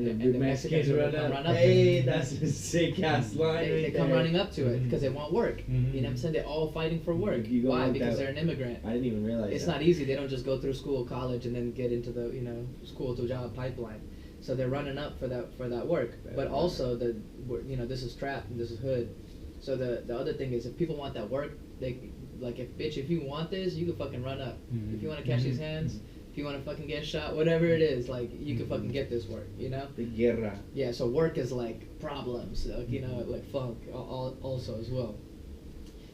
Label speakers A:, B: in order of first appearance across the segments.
A: and the Mexicans run up.
B: Hey, that's a sick ass line.
A: They come running up to it because they want work. You know what I'm saying? They're all fighting for work. Why? Because they're an immigrant.
B: I didn't even realize
A: it's not easy. They don't just go through school, college, and then get into the school to job pipeline. So they're running up for that work. But also this is trap and this is hood. So the other thing is if people want that work, they like if you want this, you can fucking run up. If you want to catch these hands. If you want to fucking get shot, whatever it is, like, you can fucking get this work, you know?
B: The guerra.
A: Yeah, so work is, like, problems, like funk also as well.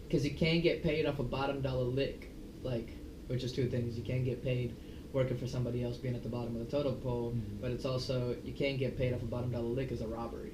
A: Because you can't get paid off a bottom dollar lick, like, which is two things. You can't get paid working for somebody else being at the bottom of the totem pole, but it's also, you can't get paid off a bottom dollar lick as a robbery.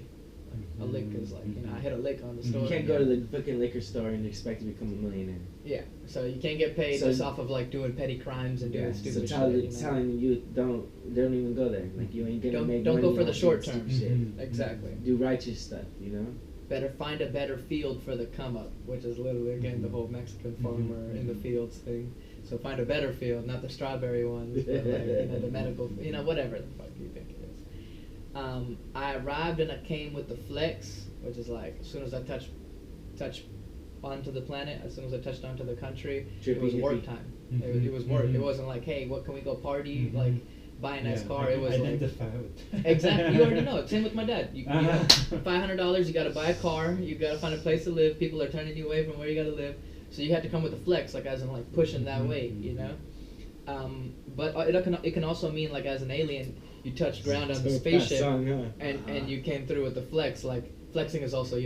A: A lick is like, I hit a lick on the store.
B: You can't go to the fucking liquor store and expect to become a millionaire.
A: Yeah, so you can't get paid just off of like doing petty crimes and doing stupid shit.
B: So telling you don't even go there. Like you ain't gonna make money.
A: Don't go for the short term
B: shit.
A: Exactly.
B: Do righteous stuff, you know.
A: Better find a better field for the come up, which is literally again the whole Mexican farmer in the fields thing. So find a better field, not the strawberry ones, but like, the medical, whatever the fuck you think it is. I arrived and I came with the flex, which is like as soon as I touch onto the planet, as soon as I touched onto the country, it was work time. It was work. It wasn't like, hey, what can we go party, like buy a nice car. It was
C: identify
A: like
C: with.
A: exactly. You already know it. Same with my dad. You know, $500. You got to buy a car. You got to find a place to live. People are turning you away from where you got to live. So you had to come with a flex, like as in like pushing that weight, But it can also mean like as an alien, you touched ground on the spaceship, and you came through with the flex. Like flexing is also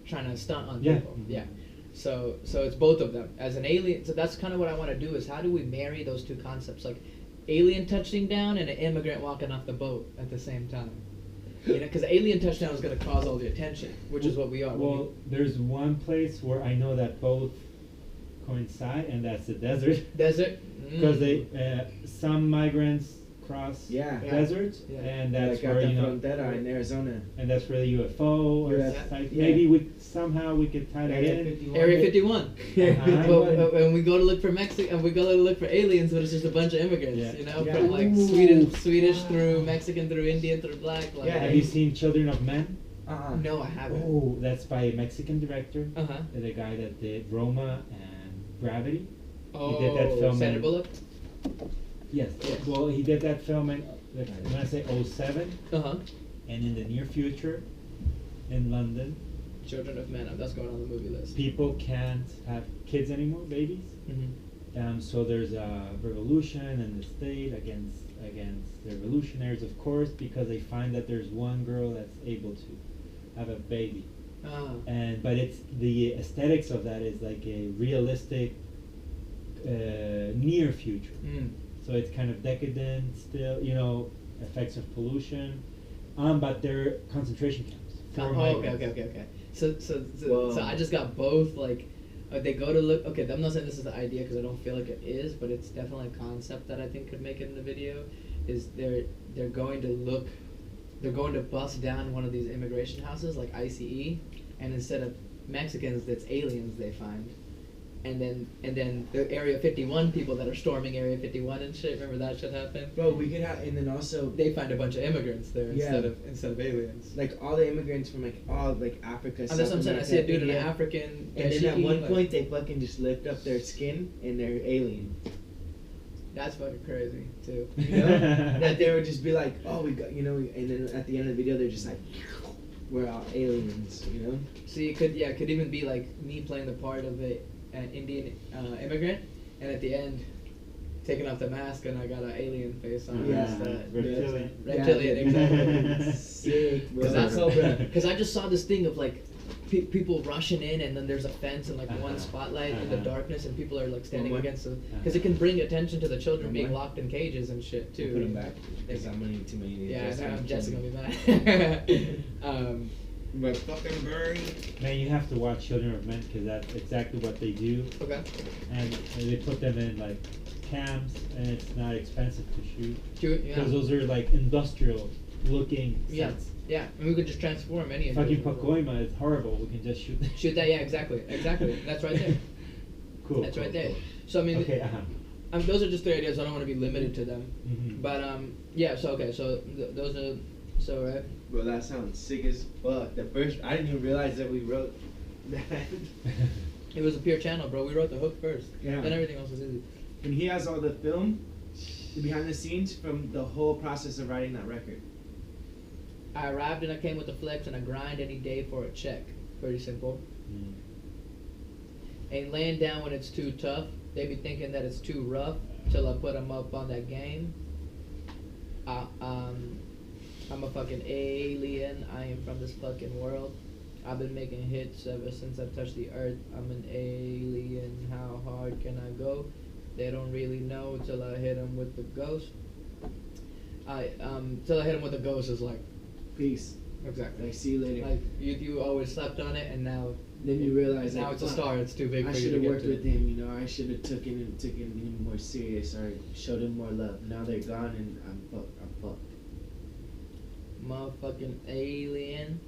A: trying to stunt on people. Yeah. So it's both of them. As an alien, so that's kind of what I want to do is how do we marry those two concepts, like alien touching down and an immigrant walking off the boat at the same time. Because alien touchdown is going to cause all the attention, which is what we are.
C: Well, there's one place where I know that both coincide, and that's the desert.
A: Desert?
C: Because some migrants cross deserts, and that's where
B: Frontera in Arizona,
C: and that's where the UFO. Maybe we could tie that in.
A: Area 51. When we go to look for Mexico, and we go to look for aliens, but it's just a bunch of immigrants, from like Swedish through Mexican through Indian through black. Like,
C: have you seen Children of Men?
A: No, I haven't.
C: Oh, that's by a Mexican director. The guy that did Roma and Gravity.
A: Oh,
C: he did that film.
A: Sandra Bullock?
C: Yes. Well, he did that film in, when I say 07, and in the near future, in London,
A: Children of Men, that's going on the movie list.
C: People can't have kids anymore, babies. So there's a revolution in the state against the revolutionaries, of course, because they find that there's one girl that's able to have a baby. But it's the aesthetics of that is like a realistic near future. So it's kind of decadent still, effects of pollution, but they're concentration camps.
A: Okay. So I just got both, like, they go to look, okay, I'm not saying this is the idea because I don't feel like it is, but it's definitely a concept that I think could make it in the video, is they're going to bust down one of these immigration houses, like ICE, and instead of Mexicans, it's aliens they find. And then the Area 51 people that are storming Area 51 and shit. Remember that shit happened?
B: Bro, we could have, and then also
A: they find a bunch of immigrants there instead of aliens.
B: Like all the immigrants from all Africa.
A: That's what I'm saying. I see a dude in an African.
B: And then at one point they fucking just lift up their skin and they're alien.
A: That's fucking crazy too.
B: That they would just be like, oh, we got, and then at the end of the video they're just like, we're all aliens,
A: So you could even be like me playing the part of an Indian immigrant, and at the end taking off the mask and I got an alien face on. Reptilian, exactly.
B: Sick, bro.
A: Because I just saw this thing of like people rushing in, and then there's a fence and like one spotlight in the darkness, and people are like standing against the, because it can bring attention to the children being locked in cages and shit too.
B: Put them back because I'm gonna need too many.
A: I'm Jesse gonna be mad.
B: But fucking burn.
C: Man, you have to watch Children of Men because that's exactly what they do.
A: Okay.
C: And they put them in like camps, and it's not expensive to shoot. Because those are like industrial looking sets.
A: Yeah, and we could just transform any.
C: Fucking Pacoima is horrible. We can just shoot.
A: Shoot that, yeah, exactly. That's right there.
C: Cool.
A: That's right there. So I mean, those are just 3 ideas. I don't want to be limited to them. But so those are So right.
B: Bro, that sounds sick as fuck. The first, I didn't even realize that we wrote that.
A: It was a pure channel, bro. We wrote the hook first.
B: Yeah.
A: Then everything else was easy.
B: And he has all the film, the behind the scenes from the whole process of writing that record.
A: I arrived and I came with the flex and I grind any day for a check. Pretty simple. Ain't laying down when it's too tough. They be thinking that it's too rough till I put them up on that game. I'm a fucking alien. I am from this fucking world. I've been making hits ever since I touched the earth. I'm an alien. How hard can I go? They don't really know till I hit them with the ghost. Till I hit them with the ghost is like
B: Peace.
A: exactly.
B: Like, see you later.
A: Like you always slept on it, and now
B: Then you realize
A: now
B: like,
A: it's a
B: fuck,
A: star. It's too big
B: I
A: for you
B: should
A: to
B: have
A: get
B: worked
A: to.
B: with him, you know. I should have taken him more serious or showed him more love. Now they're gone and I'm fucked.
A: Motherfucking alien.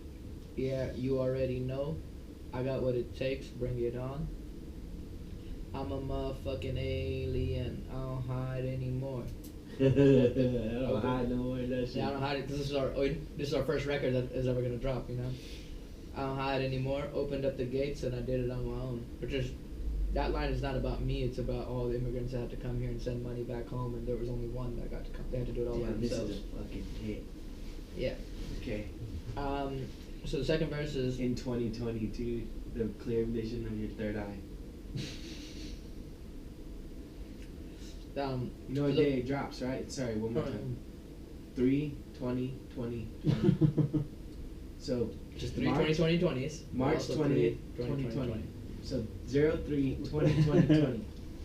A: Yeah, you already know. I got what it takes. Bring it on. I'm a motherfucking alien. I don't hide anymore.
B: I don't hide no more of that shit.
A: Yeah, I don't hide it. This is our first record that is ever gonna drop. You know. I don't hide anymore. Opened up the gates and I did it on my own. Which is, that line is not about me. It's about all the immigrants that had to come here and send money back home, and there was only one that got to come. They had to do it all by
B: Damn, this
A: themselves.
B: is a fucking hit.
A: Yeah.
B: Okay.
A: So the second verse is
B: In 2022, the clear vision of your third eye. You know what day it drops, right? Sorry, one more time. 3/20/2020. So
A: just 3
B: March-
A: 20/20/20s.
B: March
A: Also
B: 28th,
A: 3
B: 2020. So 03/20/2020.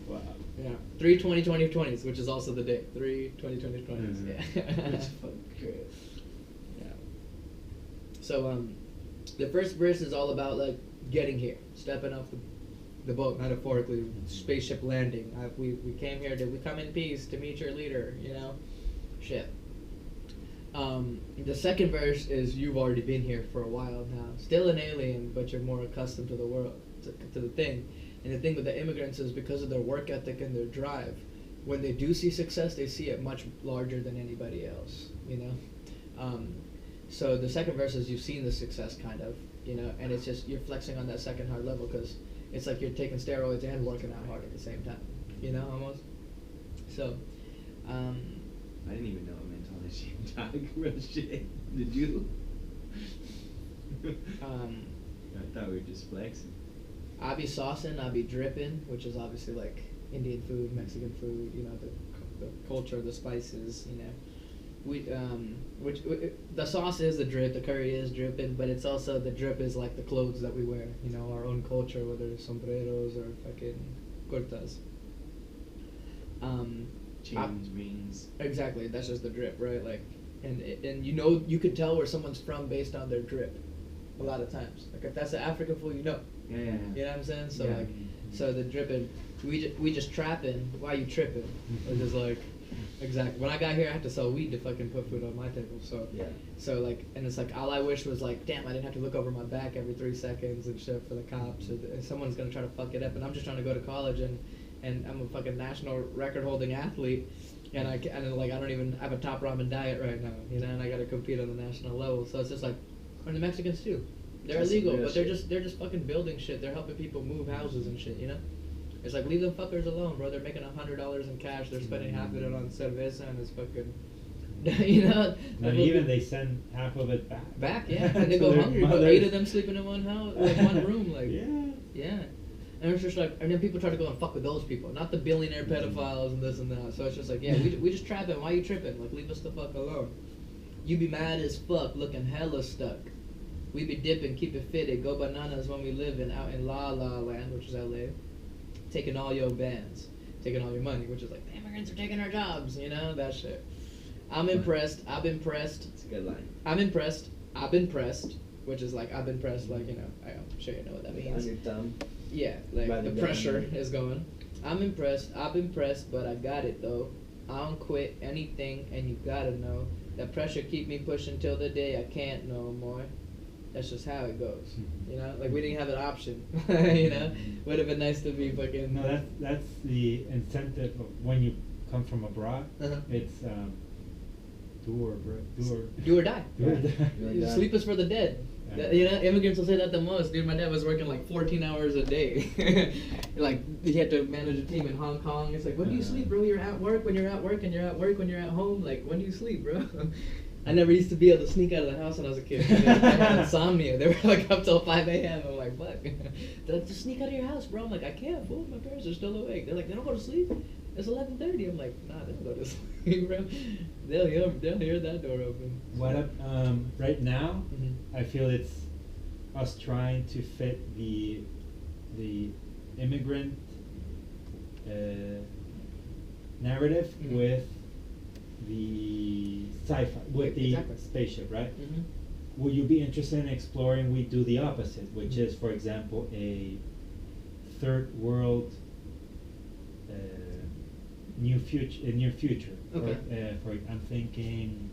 C: Wow.
A: Yeah, 3 20/20/20s, which is also the date. 3 20/20/20s.
C: Mhm.
A: Yeah.
B: Which fucking crazy.
A: Yeah. So the first verse is all about like getting here, stepping off the boat, metaphorically, spaceship landing. We came here. Did we come in peace to meet your leader? You know, shit. The second verse is you've already been here for a while now, still an alien, but you're more accustomed to the world, to the thing. And the thing with the immigrants is because of their work ethic and their drive, when they do see success, they see it much larger than anybody else, you know? So the second verse is you've seen the success, kind of, you know, and it's just you're flexing on that second hard level because it's like you're taking steroids and working out hard at the same time, you know, almost. So,
B: I didn't even know it meant all this shit. Dog, real shit. Did you? I thought we were just flexing.
A: I be saucing, I be dripping, which is obviously like Indian food, Mexican food, you know, the culture, the spices, you know. The sauce is the drip, the curry is dripping, but it's also the drip is like the clothes that we wear, you know, our own culture, whether it's sombreros or fucking kurtas.
B: Chains, rings.
A: Exactly, that's just the drip, right? Like, and you know, you can tell where someone's from based on their drip. A lot of times, like if that's an African food, you know.
B: Yeah.
A: You know what I'm saying? So
B: Yeah.
A: like, so the dripping, we just trapping. Why you tripping? Which is like, exactly. When I got here, I had to sell weed to fucking put food on my table. So
B: Yeah.
A: So like, and it's like all I wish was like, damn, I didn't have to look over my back every 3 seconds and shit for the cops. And someone's gonna try to fuck it up, and I'm just trying to go to college and I'm a fucking national record holding athlete. And I don't even have a top ramen diet right now, you know, and I gotta compete on the national level. So it's just like, and the Mexicans too, they're
B: That's
A: illegal,
B: real
A: but
B: shit.
A: they're just fucking building shit. They're helping people move houses and shit, you know. It's like leave them fuckers alone, bro. They're making $100 in cash. They're spending half of it on cerveza and it's fucking, you know.
C: Not even they send half of it back.
A: Back, yeah, and they
C: To
A: go
C: their
A: hungry. But
C: mothers.
A: 8 of them sleeping in one house, like one room, like
C: Yeah.
A: And it's just like, and then people try to go and fuck with those people, not the billionaire pedophiles and this and that. So it's just like, yeah, we just trapping. Why you tripping? Like, leave us the fuck alone. You be mad as fuck, looking hella stuck. We be dipping, keep it fitted, go bananas when we living out in La La Land, which is LA. Taking all your bands, taking all your money, which is like, the immigrants are taking our jobs, you know, that shit. I'm impressed, I've been pressed.
B: It's a good line.
A: I'm impressed, I've been pressed, which is like, I've been pressed, like, you know, I'm sure you know what that means.
B: On your thumb.
A: Yeah, like
B: By
A: the
B: the
A: pressure
B: gun.
A: is going. I'm impressed, I've been pressed, but I got it though. I don't quit anything, and you gotta know that pressure keep me pushing till the day I can't no more. That's just how it goes, you know. Like we didn't have an option, you know. Would have been nice to be fucking.
C: No, that's the incentive of when you come from abroad.
A: Uh-huh.
C: It's do or
A: Do or die.
C: do or die.
B: Yeah.
A: Sleep is for the dead.
C: Yeah.
A: You know, immigrants will say that the most. Dude, my dad was working like 14 hours a day. Like, he had to manage a team in Hong Kong. It's like, when do you sleep, bro? You're at work when you're at work, and you're at work when you're at home. Like, when do you sleep, bro? I never used to be able to sneak out of the house when I was a kid. I had insomnia. They were like up till 5 a.m. I'm like, fuck. They're like, just sneak out of your house, bro. I'm like, I can't, fool. My parents are still awake. They're like, they don't go to sleep. It's 11:30. I'm like, nah, they don't go to sleep, bro. They'll hear that door open.
C: What up? Right now,
A: Mhm.
C: I feel it's us trying to fit the immigrant narrative
A: Mhm.
C: with the sci-fi, with the
A: Exactly.
C: spaceship, right?
A: Mm-hmm.
C: Would you be interested in exploring? We do the opposite, which is, for example, a third world near future.
A: Okay.
C: I'm thinking.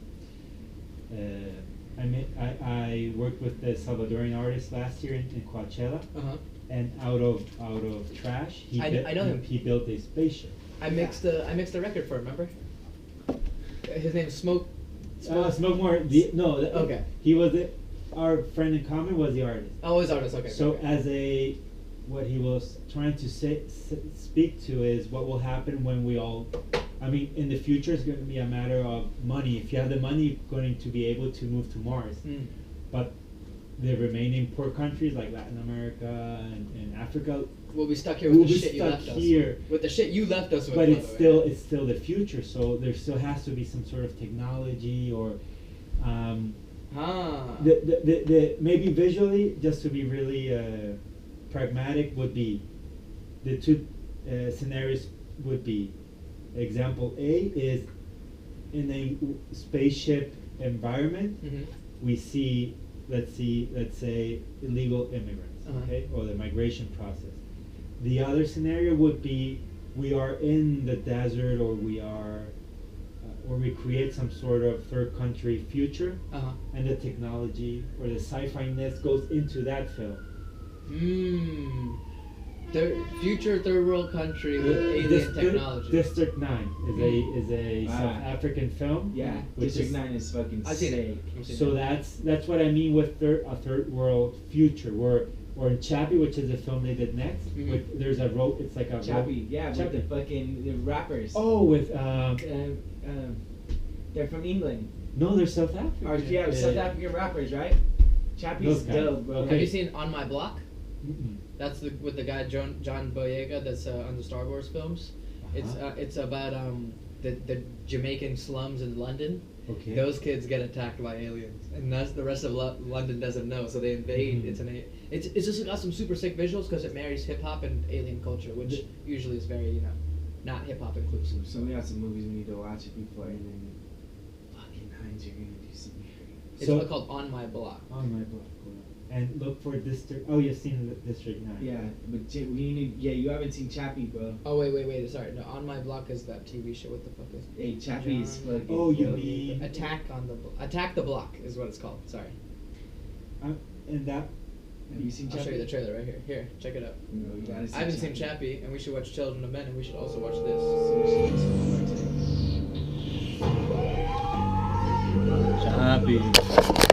C: I worked with the Salvadorian artist last year in Coachella,
A: Uh-huh.
C: and out of trash,
A: I know him.
C: he built a spaceship.
A: I mixed a record for him, remember? His name is Smoke.
C: Smoke more.
A: Okay.
C: He was our friend in common was the artist.
A: Oh, his artist. Okay.
C: So
A: okay.
C: what he was trying to speak to is what will happen when we all. I mean, in the future, it's going to be a matter of money. If you have the money, you're going to be able to move to Mars.
A: Mm.
C: But the remaining poor countries like Latin America and Africa,
A: We'll be stuck here with
C: we'll
A: the
C: be
A: shit you
C: stuck
A: left
C: here.
A: us. With the shit you left us with.
C: But
A: by
C: it's
A: the way.
C: still the future. So there still has to be some sort of technology or. The maybe visually, just to be really pragmatic, would be the two scenarios would be. Example A is in a spaceship environment.
A: Mhm.
C: We see, let's say, illegal immigrants,
A: Uh-huh.
C: okay, or the migration process. The other scenario would be we are in the desert, or we are, or we create some sort of third country future,
A: Uh-huh.
C: and the technology or the sci-fi-ness goes into that film.
A: Future third world country with alien technology.
C: District 9 is a South African film.
B: Yeah,
C: which
B: District
C: is-
B: 9 is fucking
A: I've seen
B: sick.
A: it. I've seen
C: So
A: it.
C: that's what I mean with a third world future, or in Chappie, which is the film they did next.
A: Mhm.
C: With there's a rope. It's like a
B: Chappie,
C: rope.
B: yeah,
C: Chappie.
B: with the fucking the rappers.
C: Oh, with
B: They're from England.
C: no, they're South African.
B: Or yeah, South African rappers, right? Chappie's
C: Those guys.
B: dope, bro.
C: Okay.
A: Have you seen On My Block?
C: Mm-mm.
A: That's with the guy John Boyega that's on the Star Wars films.
C: Uh-huh.
A: It's about the Jamaican slums in London.
C: Okay.
A: Those kids get attacked by aliens, and that's the rest of London doesn't know. So they invade.
C: Mhm.
A: It's just got some super sick visuals because it marries hip hop and alien culture, which usually is very not hip hop inclusive.
B: So we got some movies we need to watch it before, and then fucking Hines, you're gonna do something great.
A: It's
C: So-
A: called On My Block.
C: On my block. Cool. And look for District. Oh, you've seen District 9.
B: Yeah, but we need. Yeah, you haven't seen Chappie, bro.
A: Oh wait, sorry. No, On My Block is that TV show. What the fuck is it?
B: Hey, Chappie is
A: John-
B: fucking.
C: Oh, you
B: dope.
C: mean
A: Attack the Block is what it's called. Sorry.
C: and that.
B: Have you seen
A: I'll
B: Chappie?
A: show you the trailer right here. Here, check it out.
B: No, you gotta see
A: I haven't seen
B: Chappie.
A: Chappie, and we should watch Children of Men, and we should also watch
B: So we should do some homework today.
C: Chappie.